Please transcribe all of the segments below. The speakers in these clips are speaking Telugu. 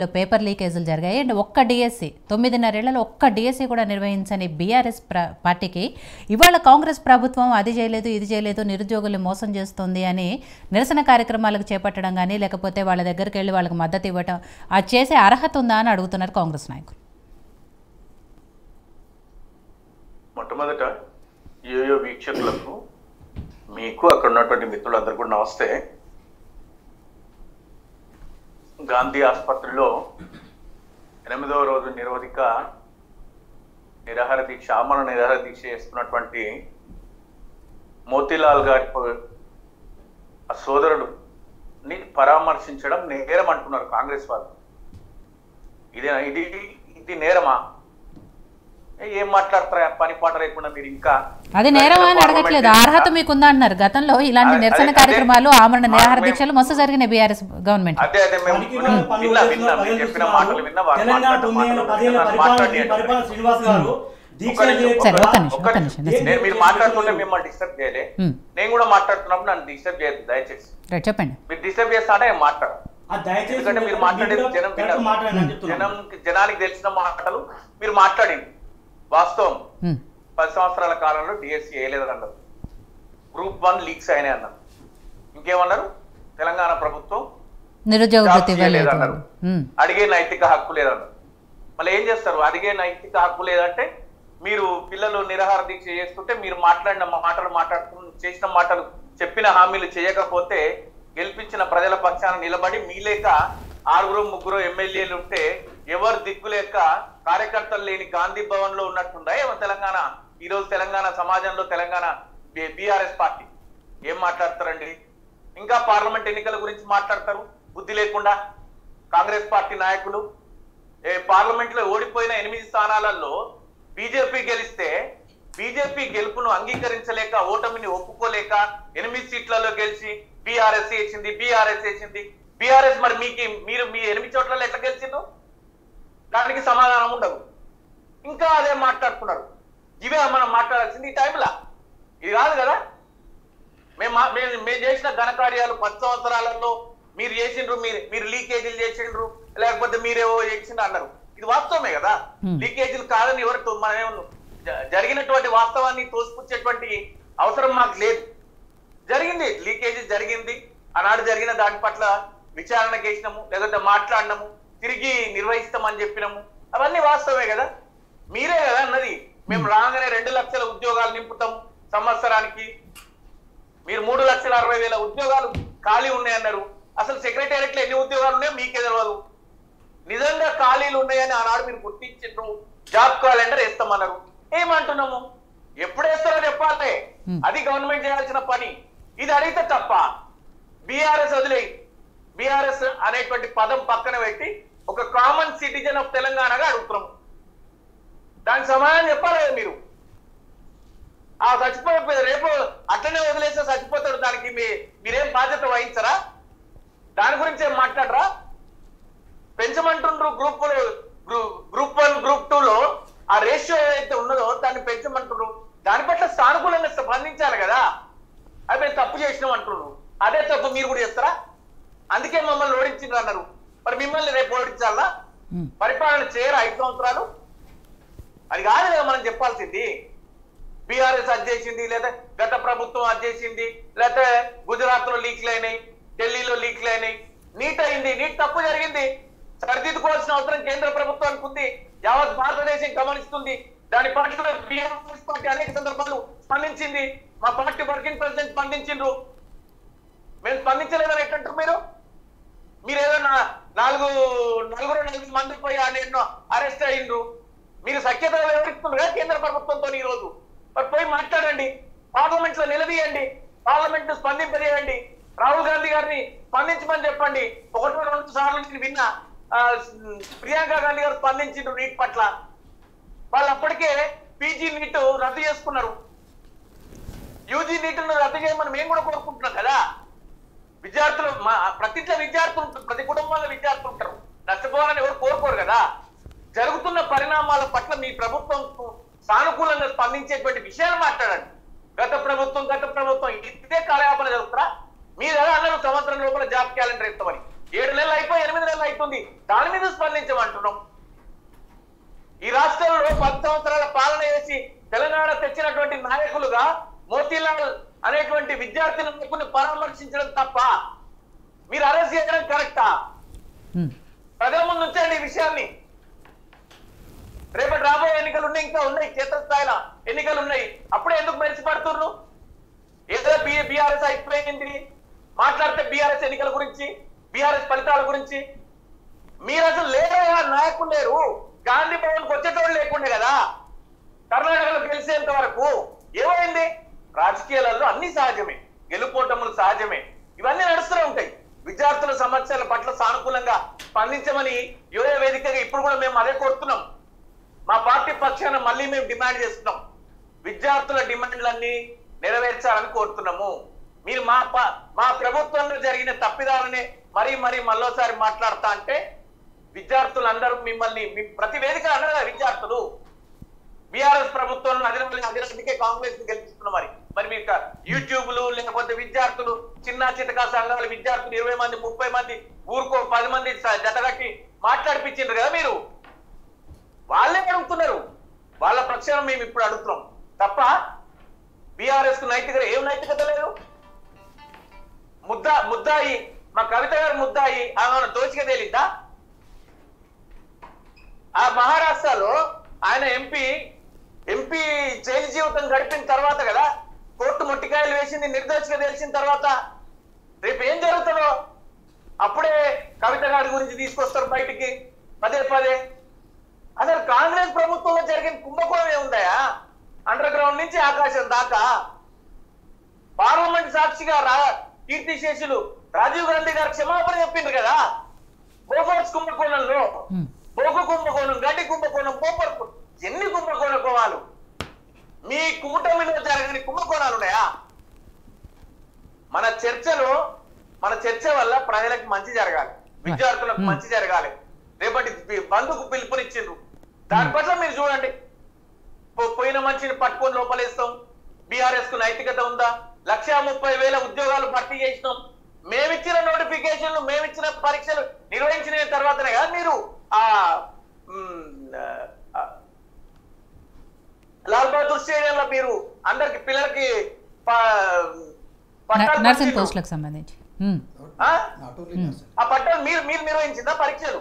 పేపర్ లీకేజీలు జరిగాయి అండ్ ఒక్క డిఎస్సి 9.5 ఏళ్లలో ఒక్క డిఎస్సి కూడా నిర్వహించని బీఆర్ఎస్ పార్టీకి ఇవాళ కాంగ్రెస్ ప్రభుత్వం అది చేయలేదు ఇది చేయలేదు నిరుద్యోగుల్ని మోసం చేస్తుంది అని నిరసన కార్యక్రమాలకు చేపట్టడం కానీ లేకపోతే వాళ్ళ దగ్గరికి వెళ్ళి వాళ్ళకి మద్దతు ఇవ్వటం అది చేసే అర్హత ఉందా అని అడుగుతున్నారు కాంగ్రెస్ నాయకులు. మొట్టమొదట యోయో వీక్షకులకు మీకు అక్కడ ఉన్నటువంటి మిత్రులందరూ కూడా నమస్తే. గాంధీ ఆసుపత్రిలో 8వ రోజు నిరోధిక నిరాహార దీక్ష ఆమరణ నిరాహార దీక్ష చేస్తున్నటువంటి మోతీలాల్ గారి ఆ సోదరుడుని పరామర్శించడం నేరం అంటున్నారు కాంగ్రెస్ వాళ్ళు. ఇది నేరమా? ఏం మాట్లాడతారా పని పాట లేకుండా మీరు? ఇంకా అది నేరం అని అడగట్లేదు, అర్హత మీకుందా అంటున్నారు. గతంలో ఇలాంటి నిరసన కార్యక్రమాలు ఆమరణ నిరాహార దీక్షలు మస్తు జరిగినాయి బీఆర్ఎస్ గవర్నమెంట్. అదే అదే మేము చెప్పిన మాటలు విన్నా మీరు మాట్లాడుతుంటే మిమ్మల్ని డిస్టర్బ్ చేయలే, నేను కూడా మాట్లాడుతున్నప్పుడు నన్ను డిస్టర్బ్ చేయదు దయచేసి. చెప్పండి. మీరు డిస్టర్బ్ చేస్తానే మాట్లాడు, ఎందుకంటే మీరు మాట్లాడేది జనానికి తెలిసిన మాటలు మీరు మాట్లాడింది వాస్తవం. 10 సంవత్సరాల కాలంలో డిఎస్సి వేయలేదని అన్నారు, గ్రూప్ 1 లీక్స్ అయినాయి అన్నారు, ఇంకేమన్నారు తెలంగాణ ప్రభుత్వం నిరుద్యోగ లేదన్నారు, అడిగే నైతిక హక్కు లేదన్నారు. మళ్ళీ ఏం చేస్తారు? అడిగే నైతిక హక్కు లేదంటే మీరు పిల్లలు నిరాహార దీక్ష చేస్తుంటే మీరు మాట్లాడిన మాటలు చేసిన మాటలు చెప్పిన హామీలు చేయకపోతే గెలిపించిన ప్రజల పక్షాన నిలబడి మీ లేక 6-3 ఎమ్మెల్యేలు ఉంటే ఎవరు దిక్కులేక కార్యకర్తలు లేని గాంధీ భవన్ లో ఉన్నట్టుందా ఏమో తెలంగాణ. ఈరోజు తెలంగాణ సమాజంలో తెలంగాణ బీఆర్ఎస్ పార్టీ ఏం మాట్లాడతారండి? ఇంకా పార్లమెంట్ ఎన్నికల గురించి మాట్లాడతారు బుద్ధి లేకుండా. కాంగ్రెస్ పార్టీ నాయకులు పార్లమెంట్ లో ఓడిపోయిన 8 స్థానాలలో బీజేపీ గెలిస్తే బీజేపీ గెలుపును అంగీకరించలేక ఓటమిని ఒప్పుకోలేక 8 సీట్లలో గెలిచి బీఆర్ఎస్ వేసింది. బీఆర్ఎస్ మరి మీరు మీ 8 చోట్లలో ఎట్లా గెలిచిందో దానికి సమాధానం ఉండదు. ఇంకా అదే మాట్లాడుతున్నారు. ఇవే మనం మాట్లాడాల్సింది ఈ టైంలో. ఇది కాదు కదా. మేము చేసిన ఘనకార్యాలు 10 సంవత్సరాలలో మీరు చేసిండ్రు, మీరు లీకేజీలు చేసిండ్రు, లేకపోతే మీరేవో చేసిండ్రు అన్నారు. ఇది వాస్తవమే కదా. లీకేజీలు కాదని ఎవరు మనం జరిగినటువంటి వాస్తవాన్ని తోసిపుచ్చేటువంటి అవసరం మాకు లేదు. జరిగింది, లీకేజీ జరిగింది. ఆనాడు జరిగిన దాని పట్ల విచారణ చేసినాము, లేకపోతే మాట్లాడినాము, తిరిగి నిర్వహిస్తామని చెప్పినాము. అవన్నీ వాస్తవమే కదా. మీరే కదా అన్నది మేము రాగానే 2 లక్షల ఉద్యోగాలు నింపుతాం సంవత్సరానికి. మీరు 3,60,000 ఉద్యోగాలు ఖాళీ ఉన్నాయన్నారు. అసలు సెక్రటేరియట్లో ఎన్ని ఉద్యోగాలు ఉన్నాయో మీకే తెలియదు. నిజంగా ఖాళీలు ఉన్నాయని ఆనాడు మీరు గుర్తించారు, జాబ్ క్యాలెండర్ వేస్తామన్నారు. ఏమంటున్నాము? ఎప్పుడు వేస్తారో చెప్పాలి, అది గవర్నమెంట్ చేయాల్సిన పని. ఇది అడిగితే తప్ప బీఆర్ఎస్ వదిలేయి, బీఆర్ఎస్ అనేటువంటి పదం పక్కన పెట్టి ఒక కామన్ సిటిజన్ ఆఫ్ తెలంగాణగా అడుగుతున్నాము. దానికి సమాధానం చెప్పాలి కదా మీరు. ఆ చచ్చిపోయి రేపు అట్లనే వదిలేస్తే చచ్చిపోతాడు, దానికి మీరేం బాధ్యత వహించరా? దాని గురించి ఏం మాట్లాడరా? పెంచమంటుండ్రు గ్రూప్ 1 గ్రూప్ 2లో ఆ రేషియో ఏదైతే ఉన్నదో దాన్ని పెంచమంటుండ్రు. దాని పట్ల సానుకూలంగా స్పందించాలి కదా. అది మేము తప్పు చేసినాం అంటున్నారు. అదే తప్పు మీరు కూడా చేస్తారా? అందుకే మమ్మల్ని ఓడించిండ్రు అన్నారు. మరి మిమ్మల్ని రేపు ఓడించాలా? పరిపాలన చేయరా 5 సంవత్సరాలు? అది కాదు కదా మనం చెప్పాల్సింది. బీఆర్ఎస్ అది చేసింది, లేదా గత ప్రభుత్వం అది చేసింది, లేకపోతే గుజరాత్ లో లీక్లు అయినాయి, ఢిల్లీలో లీక్లు అయినాయి, నీట్ అయింది, నీట్ తప్పు జరిగింది, సరిదిద్దుకోవాల్సిన అవసరం కేంద్ర ప్రభుత్వానికి ఉంది, యావత్ భారతదేశం గమనిస్తుంది. దాని పట్ల బీఆర్ఎస్ పార్టీ అనేక సందర్భాలు స్పందించింది. మా పార్టీ వర్కింగ్ ప్రెసిడెంట్ స్పందించిండ్రు. మేము స్పందించలేదని ఎట్లంటారు మీరు ఏదో 4 మంది పోయి నేను అరెస్ట్ అయ్యిండ్రు. మీరు సఖ్యత వివరిస్తున్నారు కదా కేంద్ర ప్రభుత్వంతో. ఈ రోజు మరి పోయి మాట్లాడండి, పార్లమెంట్ లో నిలదీయండి, పార్లమెంట్ ను స్పందింపజేయండి. రాహుల్ గాంధీ గారిని స్పందించమని చెప్పండి. 1-2 సార్లు నేను విన్నా ప్రియాంక గాంధీ గారు స్పందించిండ్రు నీట్ పట్ల. వాళ్ళు అప్పటికే పీజీ నీట్ రద్దు చేసుకున్నారు. యూజీ నీట్ను రద్దు చేయమని మేము కూడా కోరుకుంటున్నాం కదా. విద్యార్థులు ప్రతి ఇంట్లో విద్యార్థులు ఉంటారు, ప్రతి కుటుంబంలో విద్యార్థులు ఉంటారు. నష్టపోవాలని ఎవరు కోరుకోరు కదా. జరుగుతున్న పరిణామాల పట్ల మీ ప్రభుత్వం సానుకూలంగా స్పందించేటువంటి విషయాలు మాట్లాడండి. గత ప్రభుత్వం ఇదే కార్యాపన జరుగుతారా? మీరు ఎలా అన్నారు సంవత్సరం లోపల జాబ్ క్యాలెండర్ ఇస్తామని? 7 నెలలు అయిపోయి 8 నెలలు అవుతుంది, దాని మీద స్పందించమంటున్నాం. ఈ రాష్ట్రంలో 10 సంవత్సరాల పాలన చేసి తెలంగాణ తెచ్చినటువంటి నాయకులుగా మోతీలాల్ అనేటువంటి విద్యార్థి నాయకుని పరామర్శించడం తప్ప మీరు అరెస్ట్ చేయడం కరెక్టా? ప్రజల ముందు ఉంచండి ఈ విషయాన్ని. రేపటి రాబోయే ఎన్నికలు ఉన్నాయి, ఇంకా ఉన్నాయి, క్షేత్రస్థాయిలో ఎన్నికలు ఉన్నాయి. అప్పుడే ఎందుకు మెరిసిపడుతున్నారు? ఏదో బీఆర్ఎస్ అయిపోయింది మాట్లాడితే బీఆర్ఎస్ ఎన్నికల గురించి, బీఆర్ఎస్ ఫలితాల గురించి. మీరు అసలు లేరు, నాయకులు లేరు. గాంధీ భవన్కి వచ్చేటోళ్ళు లేకుండే కదా కర్ణాటకలో గెలిచేంత వరకు. ఏమైంది? రాజకీయాలలో అన్ని సహజమే, గెలుపోటములు సహజమే, ఇవన్నీ నడుస్తూనే ఉంటాయి. విద్యార్థుల సమస్యల పట్ల సానుకూలంగా స్పందించమని యువ వేదికగా ఇప్పుడు కూడా మేము అదే కోరుతున్నాం. మా పార్టీ పక్షాన మళ్ళీ మేము డిమాండ్ చేస్తున్నాం, విద్యార్థుల డిమాండ్లన్నీ నెరవేర్చాలని కోరుతున్నాము. మీరు మా ప్రభుత్వంలో జరిగిన తప్పిదాలని మరీ మళ్ళోసారి మాట్లాడతా అంటే విద్యార్థులందరూ మిమ్మల్ని ప్రతి వేదిక అన్నారు కదా, విద్యార్థులు బీఆర్ఎస్ ప్రభుత్వంలో అధిరాజ్యకే కాంగ్రెస్ గెలిపిస్తున్నారు. మరి మీకు యూట్యూబ్లు లేకపోతే విద్యార్థులు చిన్న చితకా సంఘాలు విద్యార్థులు 20 మంది 30 మంది ఊరుకో 10 మంది జతగట్టి మాట్లాడిపించారు కదా మీరు. వాళ్ళే అడుగుతున్నారు, వాళ్ళ పక్షాన మేము ఇప్పుడు అడుగుతున్నాం తప్ప బీఆర్ఎస్ కు ఏం నైతికత లేదు. ముద్దాయి మా కవిత గారు ముద్దాయి ఆమె దోచిగా తేలిద్దా? ఆ మహారాష్ట్రలో ఆయన ఎంపీ జైలు జీవితం గడిపిన తర్వాత కదా కోర్టు మొట్టికాయలు వేసింది, నిర్దోషిగా తెలిసిన తర్వాత. రేపు ఏం జరుగుతుందో అప్పుడే కవిత గారి గురించి తీసుకొస్తారు బయటికి పదే. అసలు కాంగ్రెస్ ప్రభుత్వంలో జరిగిన కుంభకోణం ఏముందయా? అండర్ గ్రౌండ్ నుంచి ఆకాశం దాకా పార్లమెంట్ సాక్షిగా కీర్తిశేషులు రాజీవ్ గాంధీ గారు క్షమాపణ చెప్పిండ్రు కదా. బోఫోర్స్ కుంభకోణంలో బొగ్గు కుంభకోణం, గడ్డి కుంభకోణం, పోపర్ ఎన్ని కుంభకోణాలు మీ కూటమిలో జరగని కుంభకోణాలు ఉన్నాయా? మన చర్చ వల్ల ప్రజలకు మంచి జరగాలి, విద్యార్థులకు మంచి జరగాలి. రేపటి బంధుకు పిలుపునిచ్చిండ్రు, దాని పట్ల మీరు చూడండి. పోయిన మనిషిని పట్టుకొని లోపలేస్తాం. బీఆర్ఎస్ కు నైతికత ఉందా? 1,30,000 ఉద్యోగాలు భర్తీ చేసినాం. మేమిచ్చిన నోటిఫికేషన్లు, మేమిచ్చిన పరీక్షలు నిర్వహించిన తర్వాతనే కదా మీరు లాల్ బహదూర్ స్టేడియంలో మీరు అందరికి పిల్లలకి నర్సింగ్ పోస్టులకు సంబంధించి ఆ పట్టాలు మీరు నిర్వహించిందా పరీక్షలు?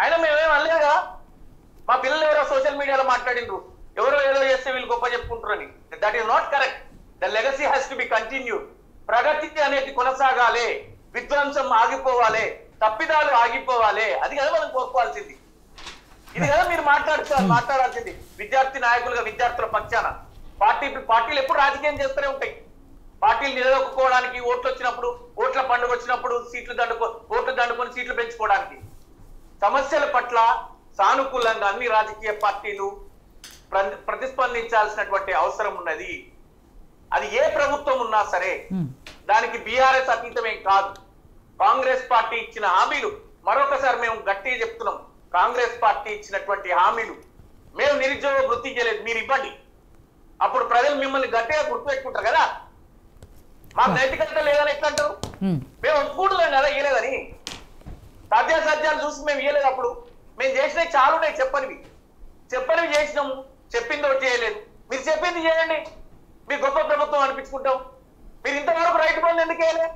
అయినా మేమేం అనలేదు కదా. మా పిల్లలు ఎవరో సోషల్ మీడియాలో మాట్లాడిండ్రు, ఎవరో ఏదో చేస్తే వీళ్ళు గొప్ప చెప్పుకుంటారని. That is not correct. The legacy has to be continued. ప్రగతి అనేది కొనసాగాలి, విధ్వంసం ఆగిపోవాలి, తప్పిదాలు ఆగిపోవాలి. అది కదా మనం కోరుకోవాల్సింది. ఇది కదా మీరు మాట్లాడాల్సింది విద్యార్థి నాయకులుగా, విద్యార్థుల పక్షాన. పార్టీలు ఎప్పుడు రాజకీయం చేస్తూనే ఉంటాయి. పార్టీలు నిలదొక్కుకోవడానికి, ఓట్లు వచ్చినప్పుడు, ఓట్ల పండుగ వచ్చినప్పుడు ఓట్లు దండుకొని సీట్లు పెంచుకోవడానికి. సమస్యల పట్ల సానుకూలంగా అన్ని రాజకీయ పార్టీలు ప్రతిస్పందించాల్సినటువంటి అవసరం ఉన్నది. అది ఏ ప్రభుత్వం ఉన్నా సరే, దానికి బీఆర్ఎస్ అతీతమేం కాదు. కాంగ్రెస్ పార్టీ ఇచ్చిన హామీలు మరొకసారి మేము గట్టిగా చెప్తున్నాం. కాంగ్రెస్ పార్టీ ఇచ్చినటువంటి హామీలు మేము నిరుద్యోగ వృత్తి చేయలేదు, మీరు ఇవ్వండి. అప్పుడు ప్రజలు మిమ్మల్ని గట్టిగా గుర్తుపెట్టుకుంటారు కదా. మాకు నైతికత లేదని ఎట్లా అంటారు? మేము ఒప్పుకుంటున్నాం కదా ఇయ్యలేదని. సాధ్యాసాధ్యాలు చూసి మేము ఇయ్యలేదు. అప్పుడు మేము చేసినవి చాలా ఉన్నాయి, చెప్పనివి చేసినాము, చెప్పింది ఒకటి చేయలేదు. మీరు చెప్పింది చేయండి, మీరు గొప్ప ప్రభుత్వం అనిపించుకుంటాం. మీరు ఇంతవరకు రైతు బంధు ఎందుకు వేయలేదు?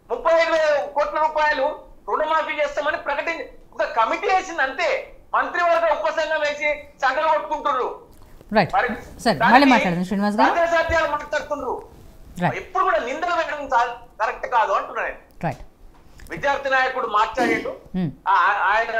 35,000 కోట్ల రూపాయలు రుణమాఫీ చేస్తామని ప్రకటించి ఒక కమిటీ వేసింది అంతే. మంత్రివర్గ ఉపసంఘం వేసి సంఘం కొట్టుకుంటున్నారు. సాధ్యాలు మాట్లాడుతుండ్రు. ఎప్పుడు కూడా నిందలు వేయడం కరెక్ట్ కాదు అంటున్నాను. విద్యార్థి నాయకుడు మాట్లాడిండు, ఆయన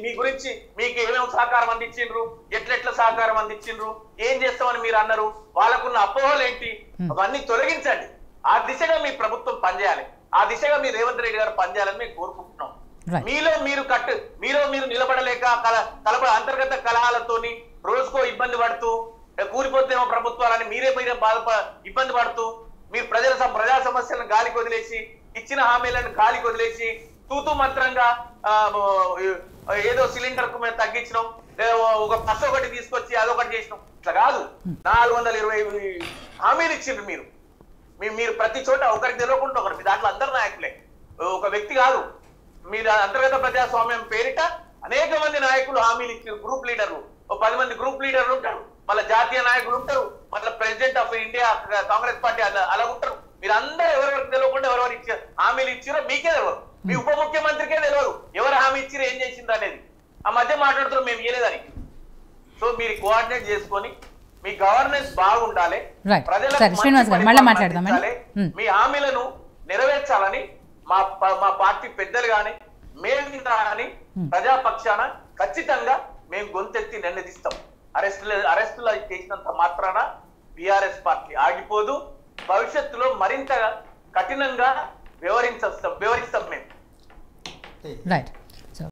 మీ గురించి మీకు ఏమేమి సహకారం అందించిండ్రు, ఎట్లెట్ల సహకారం అందించిండ్రు, ఏం చేస్తామని మీరు అన్నారు, వాళ్ళకున్న అపోహలు ఏంటి, అవన్నీ తొలగించండి. ఆ దిశగా మీ ప్రభుత్వం పనిచేయాలి, ఆ దిశగా మీ రేవంత్ రెడ్డి గారు పనిచేయాలని మేము కోరుకుంటున్నాం. మీలో మీరు నిలబడలేక అంతర్గత కలహాలతోని రోజుకో ఇబ్బంది పడుతూ కూలిపోతేమో ప్రభుత్వాలని మీరే ఇబ్బంది పడుతూ మీరు ప్రజా సమస్యలను గాలికి వదిలేసి, ఇచ్చిన హామీలను గాలికి వదిలేసి తూతూ మంత్రంగా ఏదో సిలిండర్ కు మేము తగ్గించినాం, ఒక బస్సు ఒకటి తీసుకొచ్చి అదొకటి చేసినాం. ఇట్లా కాదు. 420 హామీలు ఇచ్చిండ్రు మీరు ప్రతి చోట ఒకరికి తెలియకుండా ఒకరు. మీ దాంట్లో అందరు నాయకులే. ఒక వ్యక్తి కాదు. మీరు అంతర్గత ప్రజాస్వామ్యం పేరిట అనేక మంది నాయకులు హామీలు ఇచ్చారు. గ్రూప్ లీడర్లు 10 మంది గ్రూప్ లీడర్లు ఉంటారు, మళ్ళీ జాతీయ నాయకులు ఉంటారు, మళ్ళీ president of India Congress party అలా ఉంటారు. మీరు అందరూ ఎవరెవరికి తెలియకుండా ఎవరెవరు ఇచ్చారు హామీలు ఇచ్చారో మీకే తెలియదు, మీ ఉప ముఖ్యమంత్రికే తెలియదు ఎవరు హామీ ఇచ్చారో ఏం చేసింది అనేది. ఆ మధ్య మాట్లాడుతారు మేము ఇయ్యలేదని. సో మీరు కోఆర్డినేట్ చేసుకొని మీ గవర్నెన్స్ బాగుండాలి, మీ హామీలను నెరవేర్చాలని మా పార్టీ పెద్దలు గాని మేము కానీ ప్రజాపక్షాన ఖచ్చితంగా మేము గొంతెత్తి నిలదీస్తాం. అరెస్టులు చేసినంత మాత్రాన బీఆర్ఎస్ పార్టీ ఆగిపోదు. భవిష్యత్తులో మరింత కఠినంగా వ్యవహరిస్తాం మేము. రైట్.